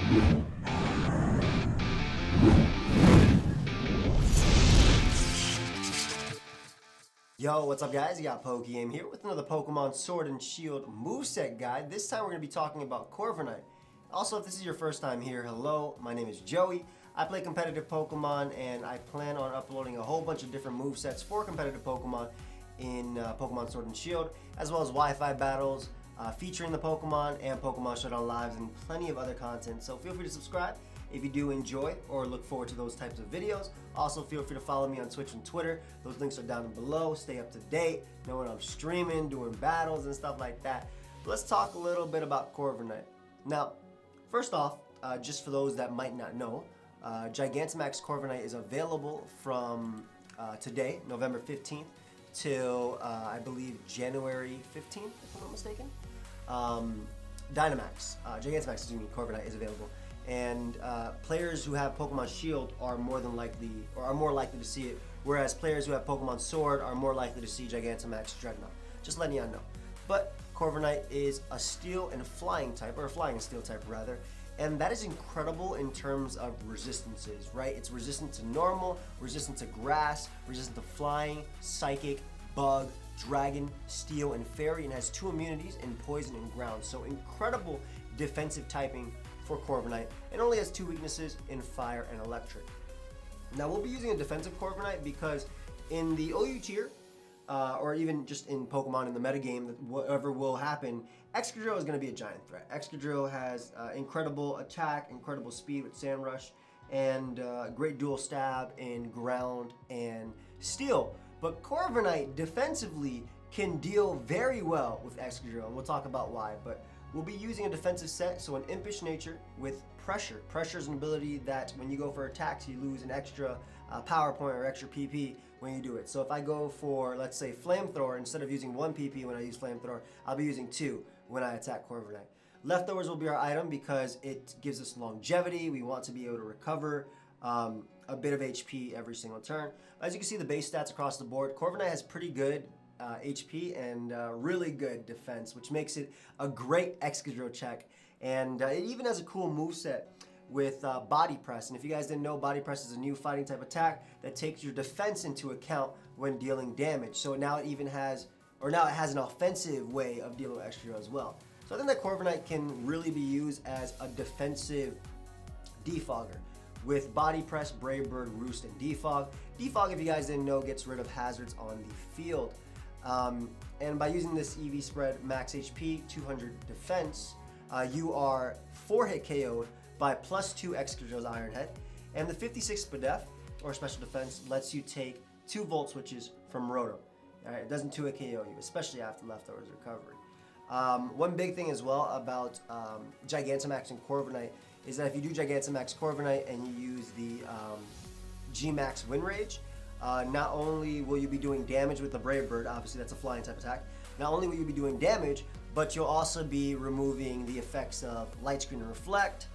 Yo, what's up guys? You got pokeaim here with another Pokemon Sword and Shield moveset guide. This time we're going to be talking about Corviknight. Also, if this is your first time here, hello, my name is Joey. I play competitive Pokemon and I plan on uploading a whole bunch of different movesets for competitive Pokemon in Pokemon Sword and Shield, as well as Wi-Fi battles featuring the Pokemon and Pokemon Showdown lives and plenty of other content. So feel free to subscribe if you do enjoy or look forward to those types of videos. Also, feel free to follow me on Twitch and Twitter. Those links are down below. Stay up to date, know when I'm streaming, doing battles and stuff like that. But let's talk a little bit about Corviknight. Now, first off, just for those that might not know, Gigantamax Corviknight is available from today, November 15th, till I believe January 15th, if I'm not mistaken. Dynamax, Gigantamax, Corviknight is available. And players who have Pokemon Shield are more likely to see it, whereas players who have Pokemon Sword are more likely to see Gigantamax Dreadnought. Just letting y'all know. But Corviknight is a Steel and Flying type, or a Flying and Steel type rather, and that is incredible in terms of resistances, right? It's resistant to normal, resistant to grass, resistant to flying, psychic, bug, dragon, steel, and fairy, and has 2 immunities in poison and ground. So incredible defensive typing for Corviknight, and only has 2 weaknesses in fire and electric. Now we'll be using a defensive Corviknight because in the OU tier, or even just in Pokemon in the metagame, whatever will happen, Excadrill is going to be a giant threat. Excadrill has incredible attack, incredible speed with Sand Rush, and great dual stab in ground and steel. But Corviknight defensively can deal very well with Excadrill, and we'll talk about why. But we'll be using a defensive set, so an Impish Nature with Pressure. Pressure is an ability that when you go for attacks, you lose an extra power point or extra PP when you do it. So if I go for, let's say, Flamethrower, instead of using 1 PP when I use Flamethrower, I'll be using 2 when I attack Corviknight. Leftovers will be our item because it gives us longevity. We want to be able to recover a bit of HP every single turn. As you can see, the base stats across the board, Corviknight has pretty good HP and really good defense, which makes it a great Excadrill check. And it even has a cool moveset with Body Press. And if you guys didn't know, Body Press is a new fighting type attack that takes your defense into account when dealing damage. So now it even has, or now it has an offensive way of dealing with Excadrill as well. So I think that Corviknight can really be used as a defensive defogger with Body Press, Brave Bird, Roost, and Defog. Defog, if you guys didn't know, gets rid of hazards on the field. And by using this EV spread, max HP, 200 defense, you are 4-hit KO'd by +2 Excadrill's Iron Head. And the 56 SPDEF, or Special Defense, lets you take 2 Volt Switches from Rotom. Alright, it doesn't 2-hit KO you, especially after Leftovers recovery. One big thing as well about Gigantamax and Corviknight is that if you do Gigantamax Corviknight and you use the G-Max Wind Rage, not only will you be doing damage with the Brave Bird, obviously that's a flying type attack, not only will you be doing damage, but you'll also be removing the effects of Light Screen and Reflect,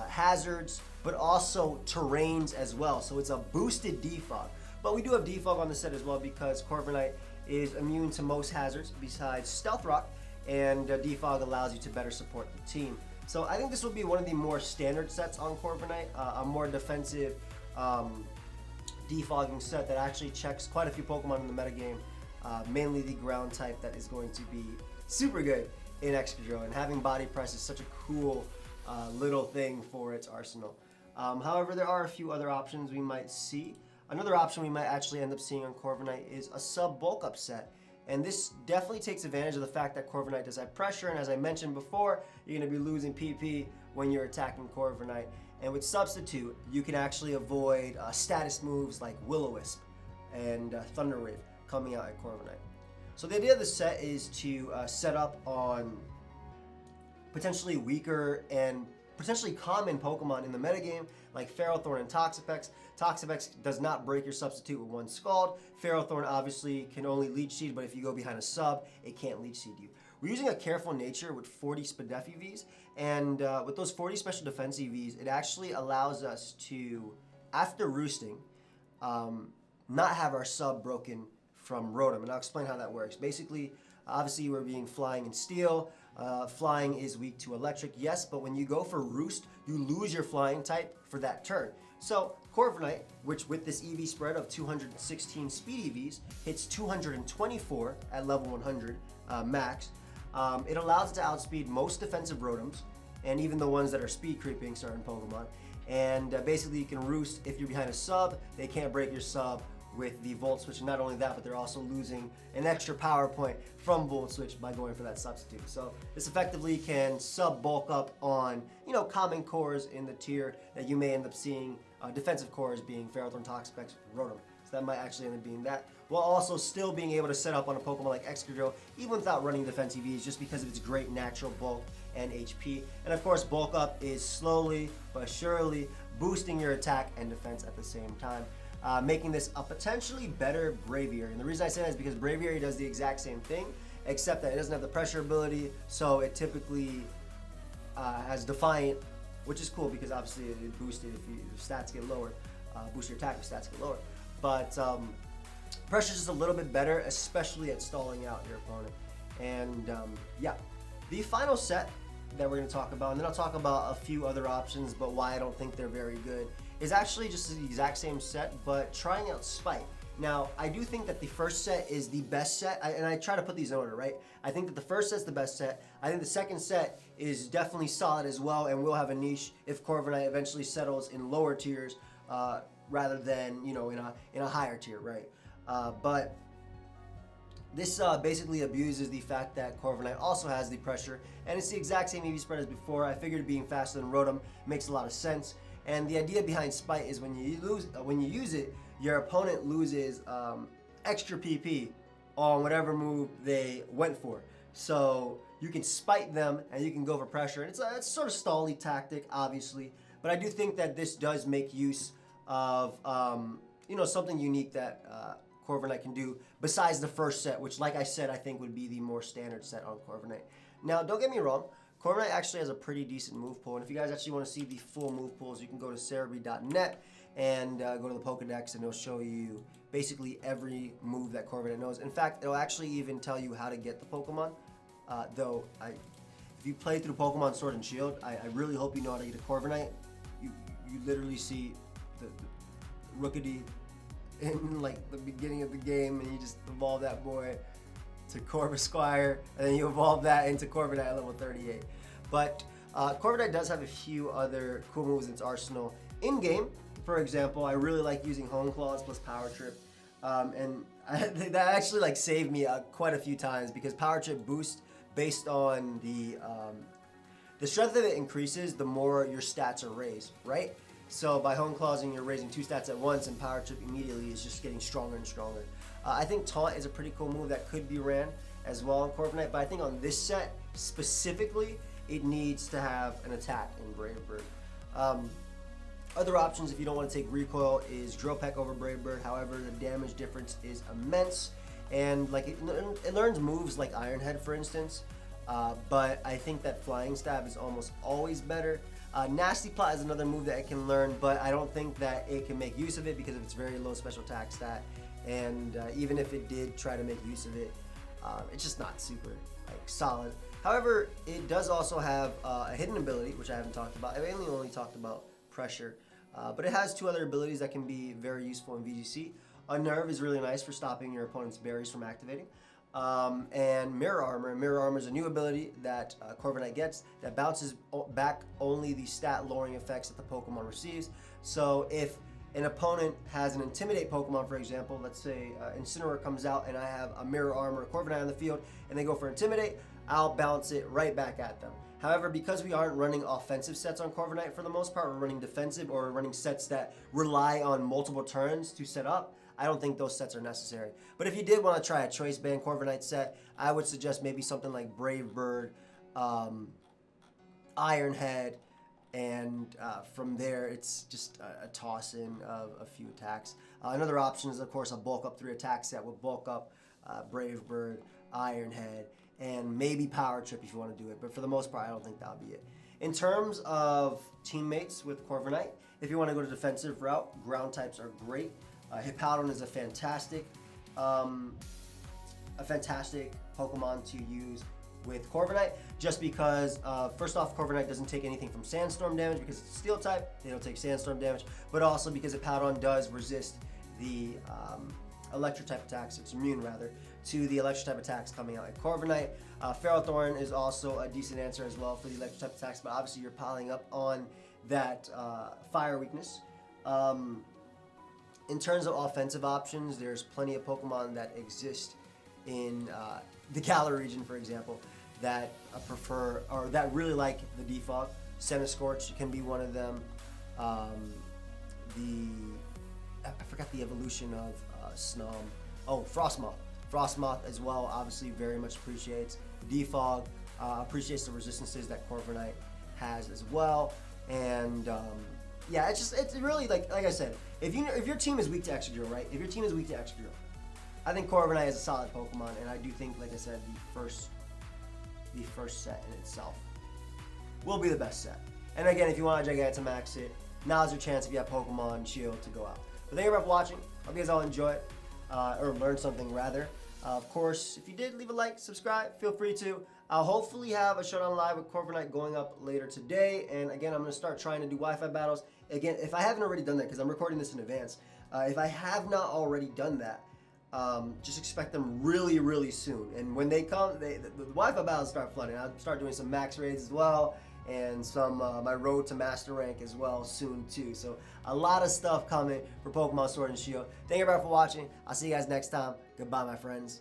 hazards, but also terrains as well. So it's a boosted defog. But we do have defog on the set as well because Corviknight is immune to most hazards besides Stealth Rock, and defog allows you to better support the team. So I think this will be one of the more standard sets on Corviknight, a more defensive defogging set that actually checks quite a few Pokemon in the metagame, mainly the ground type that is going to be super good in Excadrill, and having Body Press is such a cool little thing for its arsenal. However, there are a few other options we might see. Another option we might actually end up seeing on Corviknight is a sub bulk up set. And this definitely takes advantage of the fact that Corviknight does have pressure, and as I mentioned before, you're going to be losing PP when you're attacking Corviknight. And with Substitute, you can actually avoid status moves like Will-O-Wisp and Thunder Wave coming out at Corviknight. So the idea of the set is to set up on potentially weaker and potentially common Pokemon in the metagame, like Ferrothorn and Toxapex. Toxapex does not break your Substitute with 1 Scald. Ferrothorn obviously can only Leech Seed, but if you go behind a sub, it can't Leech Seed you. We're using a Careful Nature with 40 SPDEF EVs, and with those 40 Special Defense EVs, it actually allows us to, after roosting, not have our sub broken from Rotom, and I'll explain how that works. Basically, obviously we're being Flying and Steel, Flying is weak to electric, yes, but when you go for Roost, you lose your flying type for that turn. So Corviknight, which with this EV spread of 216 speed EVs, hits 224 at level 100 max. It allows it to outspeed most defensive Rotoms, and even the ones that are speed creeping certain Pokemon. And basically you can Roost if you're behind a sub, they can't break your sub with the Volt Switch. And not only that, but they're also losing an extra power point from Volt Switch by going for that substitute. So this effectively can sub bulk up on, common cores in the tier that you may end up seeing defensive cores being Ferrothorn, Toxapex, Rotom. So that might actually end up being that, while also still being able to set up on a Pokemon like Excadrill, even without running defense EVs, just because of its great natural bulk and HP. And of course, bulk up is slowly but surely boosting your attack and defense at the same time, making this a potentially better Braviary. And the reason I say that is because Braviary does the exact same thing, except that it doesn't have the pressure ability, so it typically has Defiant, which is cool because obviously it boosted if your stats get lower, boost your attack if stats get lower. But pressure is just a little bit better, especially at stalling out your opponent. And yeah, the final set that we're going to talk about, and then I'll talk about a few other options, but why I don't think they're very good, is actually just the exact same set, but trying out Spite. Now, I do think that the first set is the best set, and I try to put these in order, right? I think that the first set's the best set. I think the second set is definitely solid as well, and will have a niche if Corviknight eventually settles in lower tiers, rather than, in a higher tier, right? But this basically abuses the fact that Corviknight also has the pressure, and it's the exact same EV spread as before. I figured being faster than Rotom makes a lot of sense. And the idea behind Spite is when you use it, your opponent loses extra PP on whatever move they went for. So you can spite them and you can go for pressure. And it's a sort of stally tactic, obviously, but I do think that this does make use of something unique that Corviknight can do besides the first set, which, like I said, I think would be the more standard set on Corviknight. Now, don't get me wrong, Corviknight actually has a pretty decent move pool, and if you guys actually want to see the full move pools, you can go to cerebree.net and go to the Pokedex, and it'll show you basically every move that Corviknight knows. In fact, it'll actually even tell you how to get the Pokemon, if you play through Pokemon Sword and Shield, I really hope you know how to get a Corviknight. You literally see the Rookidee in like the beginning of the game, and you just evolve that boy to Corvisquire, and then you evolve that into Corviknight at level 38. But Corviknight does have a few other cool moves in its arsenal. In game, for example, I really like using Hone Claws plus Power Trip, and that actually saved me quite a few times, because Power Trip boost based on the strength of it increases the more your stats are raised, right? So by Hone Clawsing, you're raising 2 stats at once, and Power Trip immediately is just getting stronger and stronger. I think Taunt is a pretty cool move that could be ran as well on Corviknight, but I think on this set specifically, it needs to have an attack in Brave Bird. Other options, if you don't want to take Recoil, is Drill Peck over Brave Bird. However, the damage difference is immense, and it learns moves like Iron Head, for instance. But I think that Flying Stab is almost always better. Nastyplot is another move that it can learn, but I don't think that it can make use of it because of its very low special attack stat. And even if it did try to make use of it, it's just not super solid. However, it does also have a hidden ability, which I haven't talked about. I mainly only talked about Pressure, but it has 2 other abilities that can be very useful in VGC. Unnerve is really nice for stopping your opponent's berries from activating. And Mirror Armor. And Mirror Armor is a new ability that Corviknight gets that bounces back only the stat lowering effects that the Pokemon receives. So if an opponent has an Intimidate Pokemon, for example, let's say Incineroar comes out and I have a Mirror Armor Corviknight on the field and they go for Intimidate, I'll bounce it right back at them. However, because we aren't running offensive sets on Corviknight for the most part, we're running defensive, or we're running sets that rely on multiple turns to set up, I don't think those sets are necessary. But if you did want to try a Choice Band Corviknight set, I would suggest maybe something like Brave Bird, Iron Head, and from there it's just a toss-in of a few attacks. Another option is, of course, a bulk up 3 attack set with bulk up Brave Bird, Iron Head, and maybe Power Trip if you want to do it. But for the most part, I don't think that'll be it. In terms of teammates with Corviknight, if you want to go to defensive route, ground types are great. Hippowdon is a fantastic Pokemon to use with Corviknight, just because, first off, Corviknight doesn't take anything from Sandstorm damage because it's a Steel type. They don't take Sandstorm damage, but also because Hippowdon does resist the Electric type attacks. It's immune, rather, to the Electric type attacks coming out at Corviknight. Ferrothorn is also a decent answer as well for the Electric type attacks, but obviously you're piling up on that Fire weakness. In terms of offensive options, there's plenty of Pokemon that exist in the Galar region, for example, that prefer, or that really like the Defog. Centiskorch can be one of them. I forgot the evolution of Snom. Oh, Frostmoth. Frostmoth as well, obviously very much appreciates Defog, appreciates the resistances that Corviknight has as well. And yeah, it's really like I said, if your team is weak to Excadrill, right? If your team is weak to Excadrill, I think Corviknight is a solid Pokemon, and I do think, like I said, the first set in itself will be the best set. And again, if you want to Gigantamax it, now's your chance if you have Pokemon Shield to go out. But thank you for watching. Hope you guys all enjoy it, or learn something rather. Of course, if you did, leave a like, subscribe, feel free to. I'll hopefully have a Showdown Live with Corviknight going up later today. And again, I'm going to start trying to do Wi-Fi battles. Again, if I haven't already done that, because I'm recording this in advance, if I have not already done that, just expect them really, really soon. And when they come, the Wi-Fi battles start flooding. I'll start doing some max raids as well, and some my road to master rank as well soon too. So a lot of stuff coming for Pokemon Sword and Shield. Thank you everybody for watching. I'll see you guys next time. Goodbye, my friends.